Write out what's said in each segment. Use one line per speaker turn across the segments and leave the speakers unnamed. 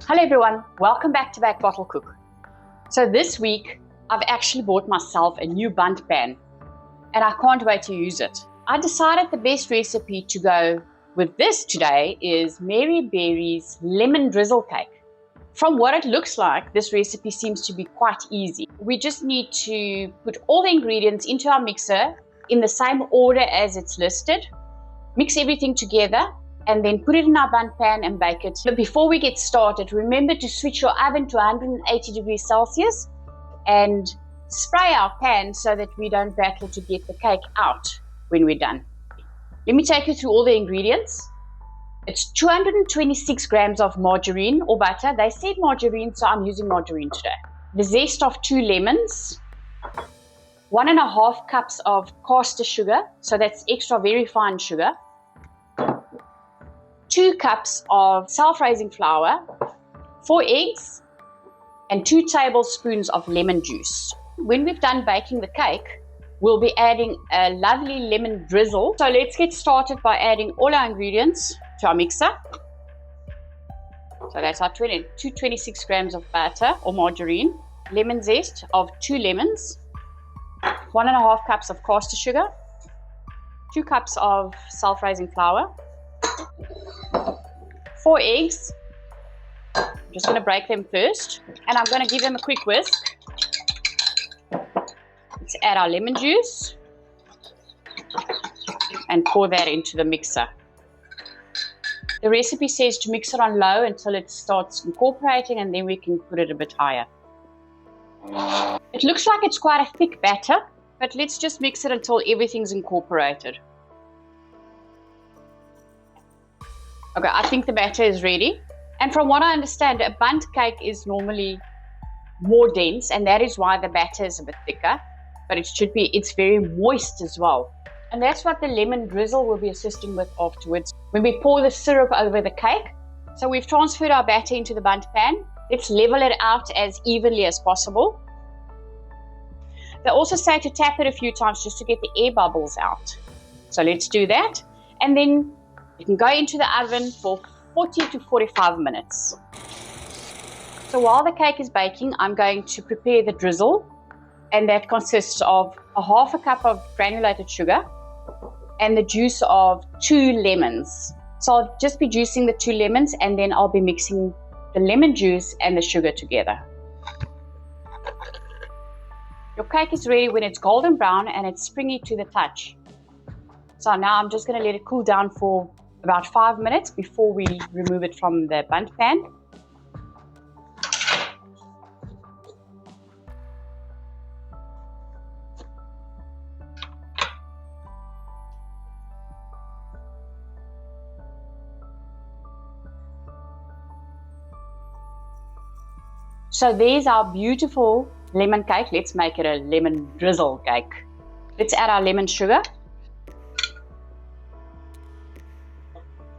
Hello everyone, welcome back to Back Bottle Cook. So this week I've actually bought myself a new bundt pan and I can't wait to use it. I decided the best recipe to go with this today is Mary Berry's lemon drizzle cake. From what it looks like, this recipe seems to be quite easy. We just need to put all the ingredients into our mixer in the same order as it's listed, mix everything together, and then put it in our bundt pan and bake it. But before we get started, remember to switch your oven to 180 degrees Celsius and spray our pan so that we don't battle to get the cake out when we're done. Let me take you through all the ingredients. It's 226 grams of margarine or butter. They said margarine, so I'm using margarine today. The zest of 2 lemons, 1.5 cups of caster sugar, so that's extra very fine sugar, 2 cups of self-raising flour, 4 eggs, and 2 tablespoons of lemon juice. When we've done baking the cake, we'll be adding a lovely lemon drizzle. So let's get started by adding all our ingredients to our mixer. So that's our 226 grams of butter or margarine, lemon zest of 2 lemons, 1.5 cups of caster sugar, 2 cups of self-raising flour, 4 eggs. I'm just going to break them first and I'm going to give them a quick whisk. Let's add our lemon juice and pour that into the mixer. The recipe says to mix it on low until it starts incorporating and then we can put it a bit higher. It looks like it's quite a thick batter, but let's just mix it until everything's incorporated. Okay, I think the batter is ready. And from what I understand, a bundt cake is normally more dense, and that is why the batter is a bit thicker. But it's very moist as well. And that's what the lemon drizzle will be assisting with afterwards when we pour the syrup over the cake. So we've transferred our batter into the bundt pan. Let's level it out as evenly as possible. They also say to tap it a few times just to get the air bubbles out. So let's do that. And then you can go into the oven for 40 to 45 minutes. So while the cake is baking, I'm going to prepare the drizzle, and that consists of 1/2 cup of granulated sugar and the juice of 2 lemons. So I'll just be juicing the 2 lemons and then I'll be mixing the lemon juice and the sugar together. Your cake is ready when it's golden brown and it's springy to the touch. So now I'm just going to let it cool down for about 5 minutes before we remove it from the bundt pan. So there's our beautiful lemon cake. Let's make it a lemon drizzle cake. Let's add our lemon sugar.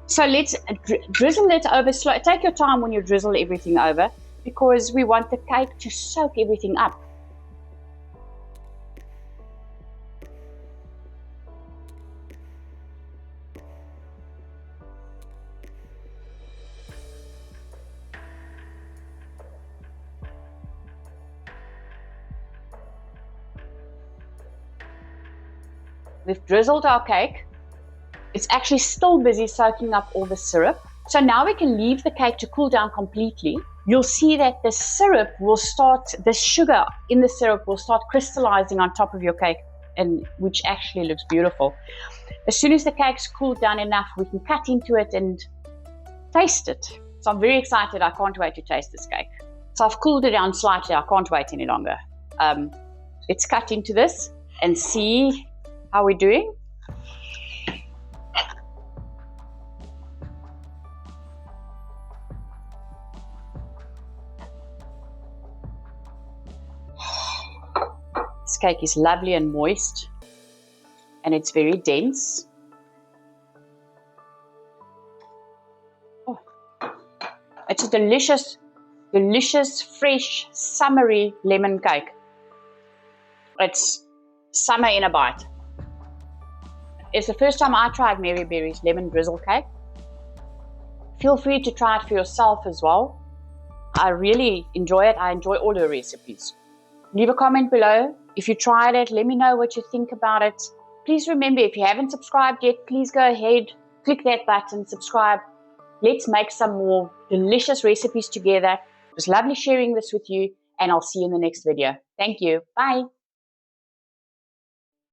So let's drizzle it over slow. Take your time when you drizzle everything over because we want the cake to soak everything up. We've drizzled our cake. It's actually still busy soaking up all the syrup. So now we can leave the cake to cool down completely. You'll see that the sugar in the syrup will start crystallizing on top of your cake, and which actually looks beautiful. As soon as the cake's cooled down enough, we can cut into it and taste it. So I'm very excited. I can't wait to taste this cake. So I've cooled it down slightly. I can't wait any longer. Let's cut into this and see how we're doing. This cake is lovely and moist, and it's very dense. Oh, it's a delicious, fresh, summery lemon cake. It's summer in a bite. It's the first time I tried Mary Berry's lemon drizzle cake. Feel free to try it for yourself as well. I really enjoy it. I enjoy all her recipes. Leave a comment below. If you tried it, let me know what you think about it. Please remember, if you haven't subscribed yet, please go ahead, click that button, subscribe. Let's make some more delicious recipes together. It was lovely sharing this with you, and I'll see you in the next video. Thank you. Bye.